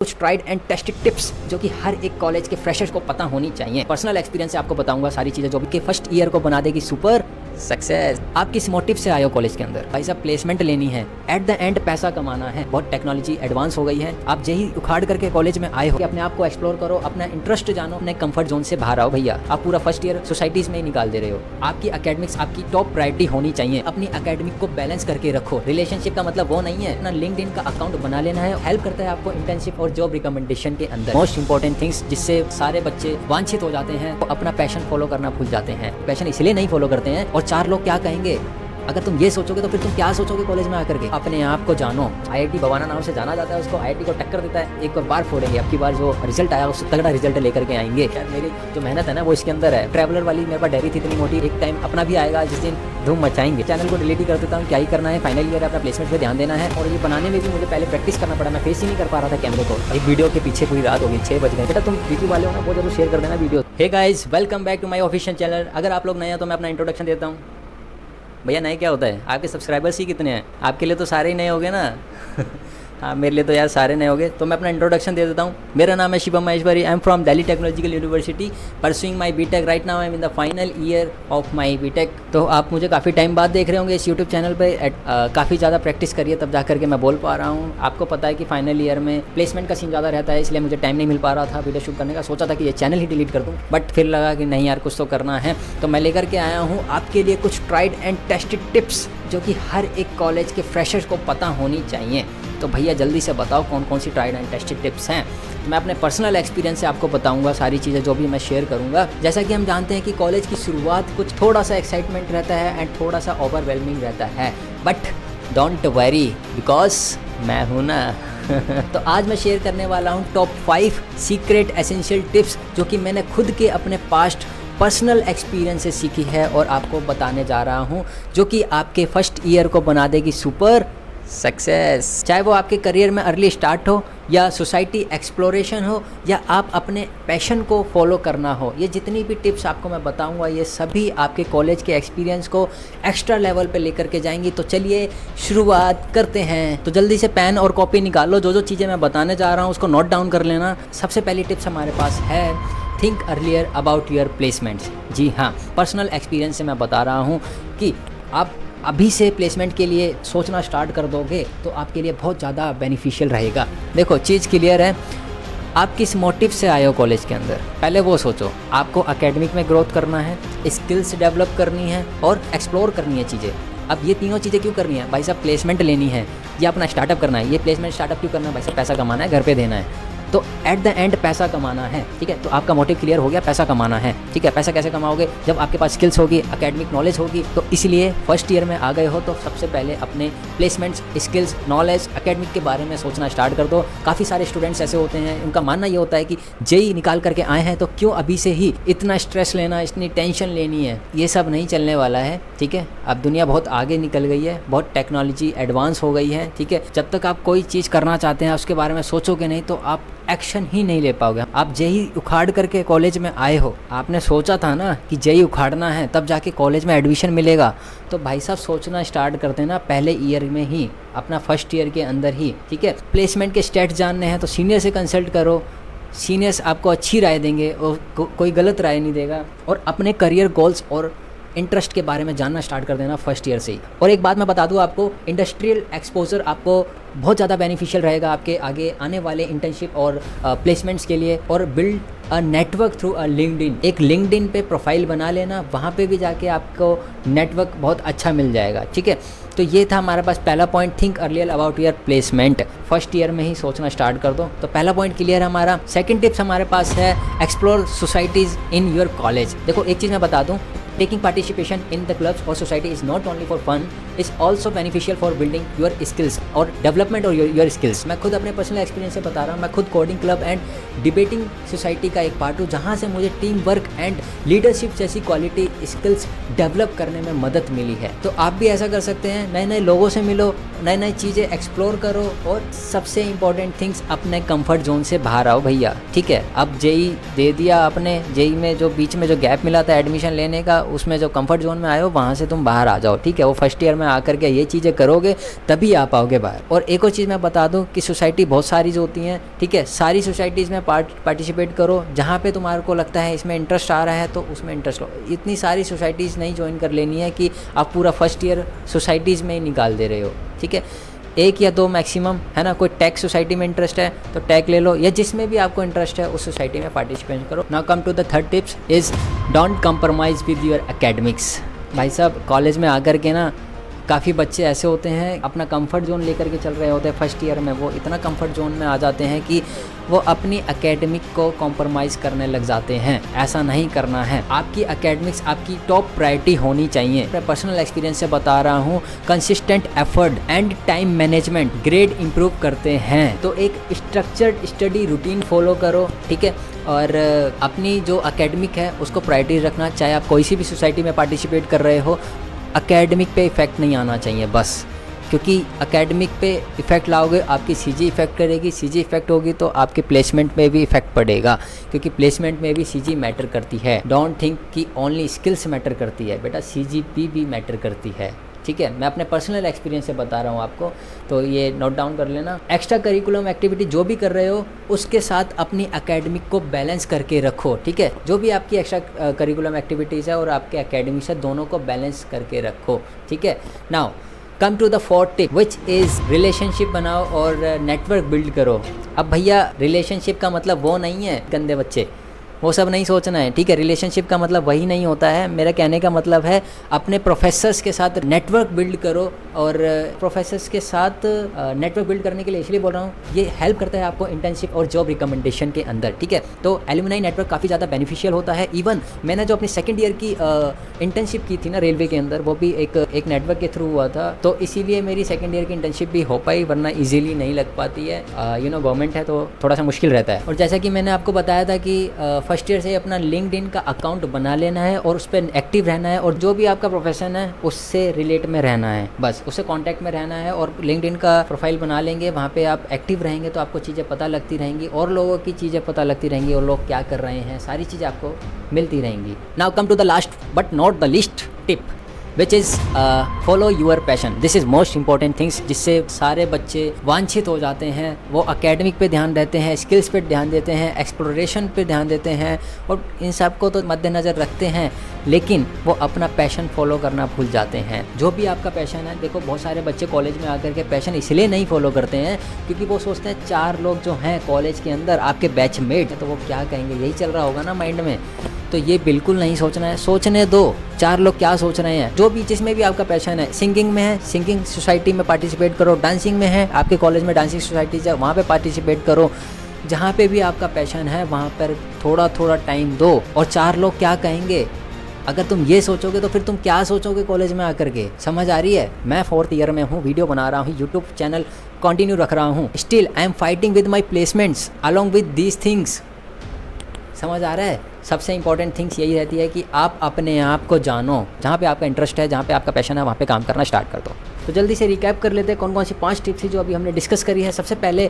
कुछ tried and tested tips जो कि हर एक कॉलेज के फ्रेशर्स को पता होनी चाहिए। पर्सनल एक्सपीरियंस से आपको बताऊंगा सारी चीज़ें जो कि फर्स्ट ईयर को बना देगी सुपर सक्सेस। आप किस मोटिव से आए हो कॉलेज के अंदर? भाई साहब प्लेसमेंट लेनी है, एट द एंड पैसा कमाना है। बहुत टेक्नोलॉजी एडवांस हो गई है, आप यही उखाड़ करके कॉलेज में आए हो कि अपने आप को एक्सप्लोर करो, अपना इंटरेस्ट जानो, अपने कंफर्ट जोन से बाहर आओ। भैया आप पूरा फर्स्ट ईयर सोसाइटीज में ही निकाल दे रहे हो। आपकी एकेडमिक्स आपकी टॉप प्रायोरिटी होनी चाहिए। अपनी एकेडमिक को बैलेंस करके रखो। रिलेशनशिप का मतलब वो नहीं है अपना लिंक्डइन का अकाउंट बना लेना है। हेल्प करता है आपको इंटर्नशिप और जॉब रिकमेंडेशन के अंदर। मोस्ट इंपॉर्टेंट थिंग्स जिससे सारे बच्चे वांछित हो जाते हैं, वो अपना पैशन फॉलो करना भूल जाते हैं। पैशन इसलिए नहीं फॉलो करते हैं और चार लोग क्या कहेंगे अगर तुम ये सोचोगे तो फिर तुम क्या सोचोगे कॉलेज में आकर के? अपने आप को जानो। आईआईटी भवाना नाम से जाना जाता है, उसको आईआईटी को टक्कर देता है। एक बार फोड़ेंगे, अब की बार जो रिजल्ट आया उससे तगड़ा रिजल्ट लेकर के आएंगे। यार मेरी जो मेहनत है ना वो इसके अंदर है। ट्रैवलर वाली मेरे पास डायरी थी इतनी मोटी, एक टाइम अपना भी आएगा जिस दिन धूम मचाएंगे। चैनल को डिलीट ही कर देता हूँ, क्या ही करना है। फाइनल ईयर अपना प्लेसमेंट पे ध्यान देना है। और ये बनाने में भी मुझे पहले प्रैक्टिस करना पड़ा, मैं फेस ही नहीं कर पा रहा था कैमरे को। एक वीडियो के पीछे पूरी रात हो गई, 6 बज गए। बेटा तुम यूट्यूब वाले हो ना, वो जरूर शेयर कर देना video. Hey guys, welcome back to my official channel. अगर आप लोग नए हैं तो मैं अपना इंट्रोडक्शन देता हूँ। भैया नए क्या होता है? आपके सब्सक्राइबर्स ही कितने हैं? आपके लिए तो सारे ही नए हो गए ना। हाँ मेरे लिए तो यार सारे नए हो गए। तो मैं अपना इंट्रोडक्शन दे देता हूँ। मेरा नाम है Shivam Maheshwari. I am from Delhi technological university pursuing my B Tech. Right now I am in the final year of my B Tech. तो आप मुझे काफ़ी टाइम बाद देख रहे होंगे इस यूट्यूब चैनल पर। काफ़ी ज़्यादा प्रैक्टिस करिए तब जा करके मैं बोल पा रहा हूँ। आपको पता है कि फाइनल ईयर में प्लेसमेंट का सीन ज़्यादा रहता है, इसलिए मुझे टाइम नहीं मिल पा रहा था वीडियो शूट करने का। सोचा था कि ये चैनल ही डिलीट कर दूँ, बट फिर लगा कि नहीं यार कुछ तो करना है। तो मैं लेकर के आया हूँ आपके लिए कुछ ट्राइड एंड टेस्टेड टिप्स जो कि हर एक कॉलेज के फ्रेशर्स को पता होनी चाहिए। तो भैया जल्दी से बताओ कौन कौन सी ट्राइड एंड टेस्टेड टिप्स हैं। मैं अपने पर्सनल एक्सपीरियंस से आपको बताऊंगा सारी चीज़ें जो भी मैं शेयर करूंगा। जैसा कि हम जानते हैं कि कॉलेज की शुरुआत कुछ थोड़ा सा एक्साइटमेंट रहता है एंड थोड़ा सा ओवरवेलमिंग रहता है, बट डोंट वरी बिकॉज मैं हूँ ना। तो आज मैं शेयर करने वाला हूँ टॉप 5 सीक्रेट एसेंशियल टिप्स जो कि मैंने खुद के अपने पास्ट पर्सनल एक्सपीरियंस से सीखी है और आपको बताने जा रहा हूँ, जो कि आपके फर्स्ट ईयर को बना देगी सुपर सक्सेस। चाहे वो आपके करियर में अर्ली स्टार्ट हो या सोसाइटी एक्सप्लोरेशन हो या आप अपने पैशन को फॉलो करना हो, ये जितनी भी टिप्स आपको मैं बताऊंगा ये सभी आपके कॉलेज के एक्सपीरियंस को एक्स्ट्रा लेवल पे लेकर के जाएंगी। तो चलिए शुरुआत करते हैं। तो जल्दी से पेन और कॉपी निकाल लो, जो चीज़ें मैं बताने जा रहा हूँ उसको नोट डाउन कर लेना। सबसे पहली टिप्स हमारे पास है think earlier about your placements. जी हाँ, पर्सनल एक्सपीरियंस से मैं बता रहा हूँ कि आप अभी से प्लेसमेंट के लिए सोचना स्टार्ट कर दोगे तो आपके लिए बहुत ज़्यादा बेनिफिशियल रहेगा। देखो चीज़ क्लियर है, आप किस मोटिव से आए हो कॉलेज के अंदर, पहले वो सोचो। आपको एकेडमिक में ग्रोथ करना है, स्किल्स डेवलप करनी है और एक्सप्लोर करनी है चीज़ें। अब ये तीनों चीज़ें क्यों करनी है? भाई साहब प्लेसमेंट लेनी है या अपना स्टार्टअप करना है। ये प्लेसमेंट स्टार्टअप क्यों करना है? भाई साहब पैसा कमाना है, घर पे देना है। तो एट द एंड पैसा कमाना है, ठीक है। तो आपका मोटिव क्लियर हो गया, पैसा कमाना है, ठीक है। पैसा कैसे कमाओगे? जब आपके पास स्किल्स होगी, एकेडमिक नॉलेज होगी। तो इसलिए फर्स्ट ईयर में आ गए हो तो सबसे पहले अपने प्लेसमेंट्स, स्किल्स, नॉलेज, एकेडमिक के बारे में सोचना स्टार्ट कर दो। काफ़ी सारे स्टूडेंट्स ऐसे होते हैं, उनका मानना ये होता है कि जेई निकाल करके आए हैं तो क्यों अभी से ही इतना स्ट्रेस लेना, इतनी टेंशन लेनी है। ये सब नहीं चलने वाला है, ठीक है। अब दुनिया बहुत आगे निकल गई है, बहुत टेक्नोलॉजी एडवांस हो गई है, ठीक है। जब तक आप कोई चीज़ करना चाहते हैं उसके बारे में सोचोगे नहीं तो आप एक्शन ही नहीं ले पाओगे। आप जेई उखाड़ करके कॉलेज में आए हो, आपने सोचा था ना कि जेई उखाड़ना है तब जाके कॉलेज में एडमिशन मिलेगा। तो भाई साहब सोचना स्टार्ट करते हैं ना पहले ईयर में ही, अपना फर्स्ट ईयर के अंदर ही, ठीक है। प्लेसमेंट के स्टेट जानने हैं तो सीनियर से कंसल्ट करो। सीनियर्स आपको अच्छी राय देंगे और कोई गलत राय नहीं देगा। और अपने करियर गोल्स और इंटरेस्ट के बारे में जानना स्टार्ट कर देना फर्स्ट ईयर से ही। और एक बात मैं बता दूं आपको, इंडस्ट्रियल एक्सपोजर आपको बहुत ज़्यादा बेनिफिशियल रहेगा आपके आगे आने वाले इंटर्नशिप और प्लेसमेंट्स के लिए। और build a network through a LinkedIn. एक लिंक्डइन पे प्रोफाइल बना लेना, वहाँ पे भी जाके आपको नेटवर्क बहुत अच्छा मिल जाएगा, ठीक है। तो ये था हमारे पास पहला point, think earlier about your placement. First year में ही सोचना स्टार्ट कर दो। तो पहला पॉइंट क्लियर है हमारा। सेकंड टिप्स हमारे पास है explore societies in your college. देखो एक चीज़ मैं बता दूँ, taking participation in the clubs or society is not only for fun, is also beneficial for building your skills और development और your skills। मैं खुद अपने पर्सनल एक्सपीरियंस से बता रहा हूँ। मैं खुद coding club and debating society का एक पार्ट हूँ, जहाँ से मुझे टीम वर्क एंड लीडरशिप जैसी क्वालिटी स्किल्स डेवलप करने में मदद मिली है। तो आप भी ऐसा कर सकते हैं, नए नए लोगों से मिलो, नई नई चीज़ें एक्सप्लोर करो और सबसे इंपॉर्टेंट थिंग्स अपने कंफर्ट जोन से बाहर आओ भैया, ठीक है। अब जेई दे दिया आपने, जेई में जो बीच में जो गैप मिला था एडमिशन लेने का, उसमें जो कंफर्ट जोन में आए हो वहाँ से तुम बाहर आ जाओ, ठीक है। वो फर्स्ट ईयर में आकर के ये चीज़ें करोगे तभी आ पाओगे बाहर। और एक और चीज़ मैं बता दूँ कि सोसाइटी बहुत सारी जो होती हैं, ठीक है, सारी सोसाइटीज़ में पार्टिसिपेट करो। जहाँ पे तुम्हारे को लगता है इसमें इंटरेस्ट आ रहा है तो उसमें इंटरेस्ट लो। इतनी सारी सोसाइटीज़ नहीं ज्वाइन कर लेनी है कि आप पूरा फर्स्ट ईयर सोसाइटीज़ में ही निकाल दे रहे हो, ठीक है। एक या दो मैक्सिमम, है ना। कोई टेक सोसाइटी में इंटरेस्ट है तो टेक ले लो, या जिसमें भी आपको इंटरेस्ट है उस सोसाइटी में पार्टिसिपेट करो। Now come to the third tips is don't compromise with your academics. भाई साहब, कॉलेज में आकर के ना काफ़ी बच्चे ऐसे होते हैं अपना कंफर्ट जोन लेकर के चल रहे होते हैं फर्स्ट ईयर में। वो इतना कंफर्ट जोन में आ जाते हैं कि वो अपनी एकेडमिक को कॉम्प्रोमाइज़ करने लग जाते हैं। ऐसा नहीं करना है। आपकी एकेडमिक्स आपकी टॉप प्रायोरिटी होनी चाहिए। मैं पर्सनल एक्सपीरियंस से बता रहा हूँ, consistent effort and time management grade improve करते हैं। तो एक स्ट्रक्चर्ड स्टडी रूटीन फॉलो करो, ठीक है। और अपनी जो एकेडमिक है उसको प्रायोरिटी रखना। चाहे आप कोई सी भी सोसाइटी में पार्टिसिपेट कर रहे हो, एकेडमिक पे इफ़ेक्ट नहीं आना चाहिए बस, क्योंकि एकेडमिक पे इफ़ेक्ट लाओगे आपकी सीजी इफ़ेक्ट करेगी। सीजी इफ़ेक्ट होगी तो आपके प्लेसमेंट में भी इफ़ेक्ट पड़ेगा, क्योंकि प्लेसमेंट में भी सीजी मैटर करती है। डोंट थिंक कि ओनली स्किल्स मैटर करती है, बेटा सीजीपी भी मैटर करती है, ठीक है। मैं अपने पर्सनल एक्सपीरियंस से बता रहा हूँ आपको, तो ये नोट डाउन कर लेना। एक्स्ट्रा करिकुलम एक्टिविटी जो भी कर रहे हो उसके साथ अपनी एकेडमिक को बैलेंस करके रखो, ठीक है। जो भी आपकी एक्स्ट्रा करिकुलम एक्टिविटीज़ है और आपके एकेडमिक से, दोनों को बैलेंस करके रखो, ठीक है। Now come to the fourth tip which is relationship बनाओ और नेटवर्क बिल्ड करो। अब भैया रिलेशनशिप का मतलब वो नहीं है गंदे बच्चे, वो सब नहीं सोचना है, ठीक है। रिलेशनशिप का मतलब वही नहीं होता है। मेरा कहने का मतलब है अपने प्रोफेसर्स के साथ नेटवर्क बिल्ड करो। और प्रोफेसर्स के साथ नेटवर्क बिल्ड करने के लिए इसलिए बोल रहा हूँ, ये हेल्प करता है आपको इंटर्नशिप और जॉब रिकमेंडेशन के अंदर, ठीक है। तो एलुमनाई नेटवर्क काफ़ी ज़्यादा बेनिफिशियल होता है। इवन मैंने जो अपनी सेकेंड ईयर की इंटर्नशिप की थी ना रेलवे के अंदर, वो भी एक नेटवर्क के थ्रू हुआ था। तो इसीलिए मेरी सेकेंड ईयर की इंटर्नशिप भी हो पाई, वरना ईजिली नहीं लग पाती है। गवर्नमेंट है तो थोड़ा सा मुश्किल रहता है। और जैसा कि मैंने आपको बताया था कि फर्स्ट ईयर से अपना लिंक्डइन का अकाउंट बना लेना है और उस पर एक्टिव रहना है, और जो भी आपका प्रोफेशन है उससे रिलेट में रहना है, बस उससे कांटेक्ट में रहना है। और लिंक्डइन का प्रोफाइल बना लेंगे, वहाँ पे आप एक्टिव रहेंगे तो आपको चीज़ें पता लगती रहेंगी, और लोगों की चीज़ें पता लगती रहेंगी, और लोग क्या कर रहे हैं, सारी चीज़ें आपको मिलती रहेंगी। Now come to the last but not the least tip which is follow your passion. This is most important things, जिससे सारे बच्चे वांछित हो जाते हैं। वो एकेडमिक पे ध्यान देते हैं, स्किल्स पे ध्यान देते हैं, एक्सप्लोरेशन पे ध्यान देते हैं, और इन सब को तो मद्देनज़र रखते हैं, लेकिन वो अपना पैशन फॉलो करना भूल जाते हैं। जो भी आपका पैशन है, देखो बहुत सारे बच्चे कॉलेज में आकर के पैशन इसलिए नहीं फॉलो करते हैं क्योंकि वो सोचते हैं 4 लोग जो हैं कॉलेज के अंदर आपके बैचमेट, तो वो क्या कहेंगे, यही चल रहा होगा ना माइंड में। तो ये बिल्कुल नहीं सोचना है, सोचने दो 4 लोग क्या सोच रहे हैं। जो भी जिसमें भी आपका पैशन है, सिंगिंग में है सिंगिंग सोसाइटी में पार्टिसिपेट करो, डांसिंग में है आपके कॉलेज में डांसिंग सोसाइटीज है वहाँ पे पार्टिसिपेट करो। जहाँ पे भी आपका पैशन है वहाँ पर थोड़ा थोड़ा टाइम दो। और 4 लोग क्या कहेंगे, अगर तुम ये सोचोगे तो फिर तुम क्या सोचोगे कॉलेज में आकर के, समझ आ रही है। मैं 4th ईयर में हूँ, वीडियो बना रहा हूँ, यूट्यूब चैनल कंटिन्यू रख रहा हूँ, still I am fighting with my placements along with these things. समझ आ रहा है। सबसे इंपॉर्टेंट थिंग्स यही रहती है कि आप अपने आप को जानो, जहाँ पे आपका इंटरेस्ट है, जहाँ पे आपका पैशन है, वहाँ पे काम करना स्टार्ट कर दो। तो जल्दी से रिकैप कर लेते हैं कौन कौन सी 5 टिप्स थी जो अभी हमने डिस्कस करी है। सबसे पहले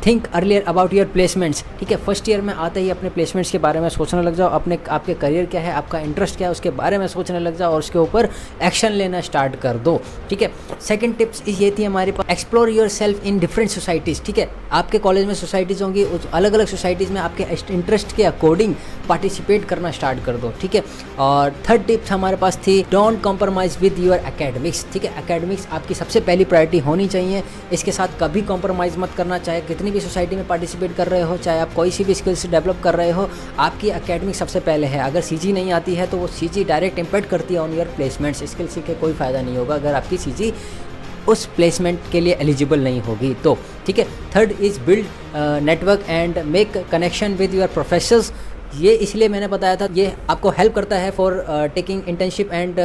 think earlier about your placements, ठीक है। फर्स्ट ईयर में आते ही अपने प्लेसमेंट्स के बारे में सोचने लग जाओ, आपके करियर क्या है, आपका इंटरेस्ट क्या है, उसके बारे में सोचने लग जाओ और उसके ऊपर एक्शन लेना स्टार्ट कर दो, ठीक है। सेकंड टिप्स ये थी हमारे पास, explore yourself in different societies, ठीक है। आपके कॉलेज में सोसाइटीज़ होंगी, उस अलग अलग सोसाइटीज़ में आपके इंटरेस्ट के अकॉर्डिंग पार्टिसिपेट करना स्टार्ट कर दो, ठीक है। और थर्ड टिप्स हमारे पास थी, don't compromise with your academics, ठीक है। एकेडमिक्स आपकी सबसे पहली प्रायोरिटी होनी चाहिए, इसके साथ कभी कॉम्प्रोमाइज़ मत करना। चाहे कितनी भी सोसाइटी में पार्टिसिपेट कर रहे हो, चाहे आप कोई सी भी स्किल्स डेवलप कर रहे हो, आपकी एकेडमिक सबसे पहले है। अगर सीजी नहीं आती है तो वो सीजी डायरेक्ट इम्पैक्ट करती है ऑन योर प्लेसमेंट्स। स्किल सीख के कोई फ़ायदा नहीं होगा अगर आपकी सीजी उस प्लेसमेंट के लिए एलिजिबल नहीं होगी तो, ठीक है। Third is build network and make connection with your professors. ये इसलिए मैंने बताया था, ये आपको हेल्प करता है for taking internship and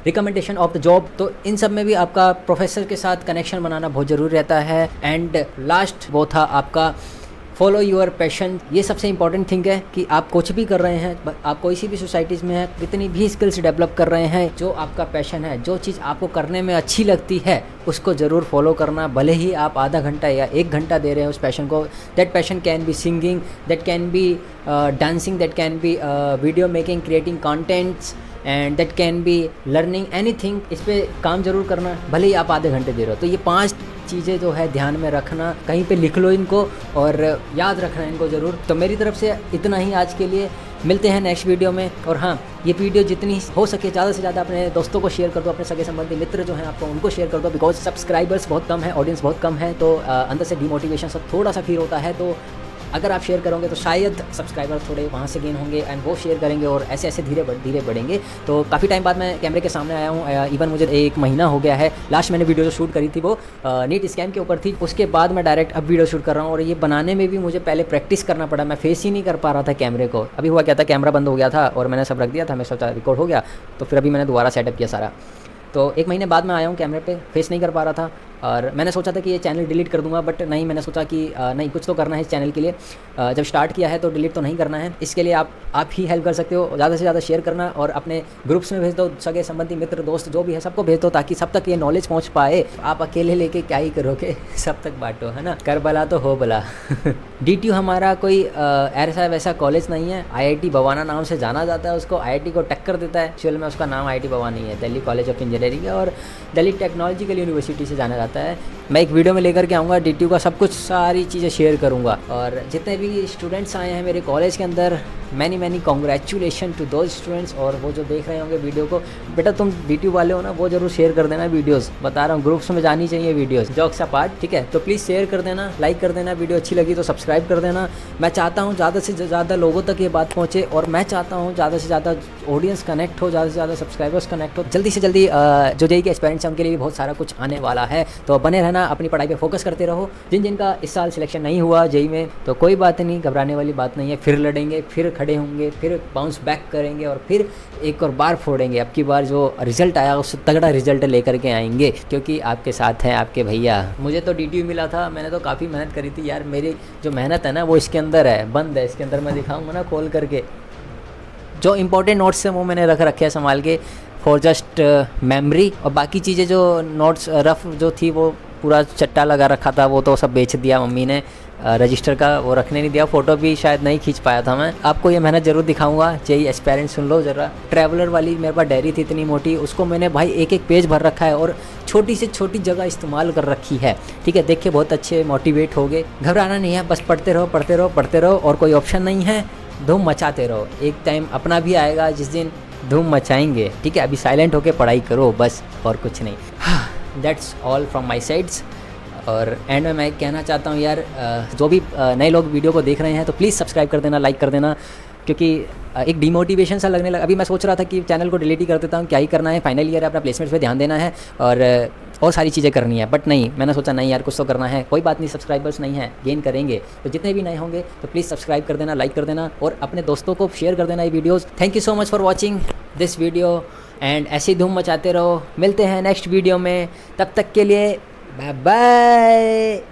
recommendation of the job. तो इन सब में भी आपका प्रोफेसर के साथ कनेक्शन बनाना बहुत ज़रूरी रहता है। एंड लास्ट वो था आपका फॉलो योर पैशन। ये सबसे इंपॉर्टेंट थिंग है कि आप कुछ भी कर रहे हैं, आप कोई सी भी सोसाइटीज़ में हैं, कितनी भी स्किल्स डेवलप कर रहे हैं, जो आपका पैशन है, जो चीज़ आपको करने में अच्छी लगती है उसको ज़रूर फॉलो करना। भले ही आप आधा घंटा या 1 घंटा दे रहे हैं उस पैशन को। That passion can be singing, that can be dancing, that can be video making, creating contents, and that can be learning anything. इस पर काम ज़रूर करना भले ही आप आधे घंटे दे रहे हो। तो ये 5 चीज़ें जो है ध्यान में रखना, कहीं पे लिख लो इनको और याद रखना इनको ज़रूर। तो मेरी तरफ से इतना ही आज के लिए, मिलते हैं नेक्स्ट वीडियो में। और हाँ, ये वीडियो जितनी हो सके ज़्यादा से ज़्यादा अपने दोस्तों को शेयर कर दो, अपने सगे संबंधी मित्र जो हैं आपको उनको शेयर कर दो, बिकॉज सब्सक्राइबर्स बहुत कम है, ऑडियंस बहुत कम है, तो अंदर से डिमोटिवेशन सब थोड़ा सा फील होता है। तो अगर आप शेयर करोगे तो शायद सब्सक्राइबर थोड़े वहाँ से गेन होंगे एंड वो शेयर करेंगे और ऐसे ऐसे धीरे धीरे बढ़ेंगे। तो काफ़ी टाइम बाद मैं कैमरे के सामने आया हूँ, इवन मुझे 1 महीना हो गया है। लास्ट मैंने वीडियो जो शूट करी थी वो नीट स्कैम के ऊपर थी, उसके बाद मैं डायरेक्ट अब वीडियो शूट कर रहा हूँ। और ये बनाने में भी मुझे पहले प्रैक्टिस करना पड़ा, मैं फेस ही नहीं कर पा रहा था कैमरे को। अभी हुआ क्या था, कैमरा बंद हो गया था और मैंने सब रख दिया था, मैं सोचा रिकॉर्ड हो गया, तो फिर अभी मैंने दोबारा सेटअप किया सारा। तो 1 महीने बाद मैं आया हूँ कैमरे पे, फेस नहीं कर पा रहा था और मैंने सोचा था कि ये चैनल डिलीट कर दूंगा, बट नहीं, मैंने सोचा कि नहीं, कुछ तो करना है इस चैनल के लिए। जब स्टार्ट किया है तो डिलीट तो नहीं करना है। इसके लिए आप ही हेल्प कर सकते हो, ज़्यादा से ज़्यादा शेयर करना और अपने ग्रुप्स में भेज दो, सगे संबंधी मित्र दोस्त जो भी है सबको भेज दो, ताकि सब तक ये नॉलेज पहुँच पाए। आप अकेले लेके क्या ही करोगे, सब तक बांटो, है ना। कर भला तो हो भला। DTU हमारा कोई ऐसा वैसा कॉलेज नहीं है, IIT भवाना नाम से जाना जाता है उसको, IIT को टक्कर देता है। एक्चुअल में उसका नाम IIT भवाना नहीं है, दिल्ली कॉलेज ऑफ इंजीनियरिंग है और दिल्ली टेक्नोलॉजिकल यूनिवर्सिटी से जाना जाता है। मैं एक वीडियो में लेकर के आऊँगा DTU का सब कुछ, सारी चीज़ें शेयर करूँगा। और जितने भी स्टूडेंट्स आए हैं मेरे कॉलेज के अंदर, many congratulation to those students. और वो जो देख रहे होंगे वीडियो को, बेटा तुम DTU वाले हो ना, वो जरूर शेयर कर देना वीडियोस। बता रहा हूँ, ग्रुप्स में जानी चाहिए वीडियोस, जॉक्स अपार्ट, ठीक है। तो प्लीज़ शेयर कर देना, लाइक कर देना, वीडियो अच्छी लगी तो सब्सक्राइब कर देना। मैं चाहता हूँ ज़्यादा से ज़्यादा लोगों तक ये बात पहुँचे और मैं चाहता हूँ ज़्यादा से ज़्यादा ऑडियंस कनेक्ट हो, ज़्यादा से ज़्यादा सब्सक्राइबर्स कनेक्ट हो। जल्दी से जल्दी जो JEE के एस्पिरेंट्स हैं उनके लिए भी बहुत सारा कुछ आने वाला है। तो बने रहना, अपनी पढ़ाई पे फोकस करते रहो। जिनका इस साल सिलेक्शन नहीं हुआ JEE में, तो कोई बात नहीं, घबराने वाली बात नहीं है। फिर लड़ेंगे, फिर खड़े होंगे, फिर बाउंस बैक करेंगे और फिर एक और बार फोड़ेंगे। अब की बार जो रिजल्ट आया उससे तगड़ा रिजल्ट लेकर के आएंगे, क्योंकि आपके साथ हैं आपके भैया। मुझे तो DTU मिला था, मैंने तो काफ़ी मेहनत करी थी यार। मेरी जो मेहनत है ना वो इसके अंदर है, बंद है इसके अंदर, मैं दिखाऊंगा ना खोल करके। जो इंपॉर्टेंट नोट्स हैं वो मैंने रख रखे हैं संभाल के, फॉर जस्ट मेमोरी। और बाकी चीज़ें जो नोट्स रफ जो थी वो पूरा चट्टा लगा रखा था, वो तो सब बेच दिया मम्मी ने। रजिस्टर का वो रखने नहीं दिया, फ़ोटो भी शायद नहीं खींच पाया था मैं। आपको ये मेहनत ज़रूर दिखाऊंगा। JEE एस्पिरेंट सुन लो ज़रा। ट्रैवलर वाली मेरे पास डायरी थी इतनी मोटी, उसको मैंने भाई एक पेज भर रखा है और छोटी से छोटी जगह इस्तेमाल कर रखी है, ठीक है। देखिए बहुत अच्छे मोटिवेट हो गए। घबराना नहीं है, बस पढ़ते रहो पढ़ते रहो पढ़ते रहो, और कोई ऑप्शन नहीं है। धूम मचाते रहो, एक टाइम अपना भी आएगा जिस दिन धूम मचाएंगे, ठीक है। अभी साइलेंट होकर पढ़ाई करो बस, और कुछ नहीं। That's all from my sides. और एंड में मैं कहना चाहता हूँ यार, जो भी नए लोग वीडियो को देख रहे हैं तो प्लीज़ सब्सक्राइब कर देना, लाइक कर देना, क्योंकि एक डिमोटिवेशन सा लगने लगा। अभी मैं सोच रहा था कि चैनल को डिलीट ही कर देता हूँ, क्या ही करना है, फाइनल ईयर है, अपना प्लेसमेंट्स पे ध्यान देना है और सारी चीज़ें करनी है। बट नहीं, मैंने सोचा नहीं यार, कुछ तो करना है। कोई बात नहीं, सब्सक्राइबर्स नहीं है, गेन करेंगे। तो जितने भी नए होंगे तो प्लीज़ सब्सक्राइब कर देना, लाइक कर देना और अपने दोस्तों को शेयर कर देना ये videos. Thank you so much for watching this video and ऐसी धूम मचाते रहो। मिलते हैं नेक्स्ट वीडियो में, तब तक के लिए बाय बाय।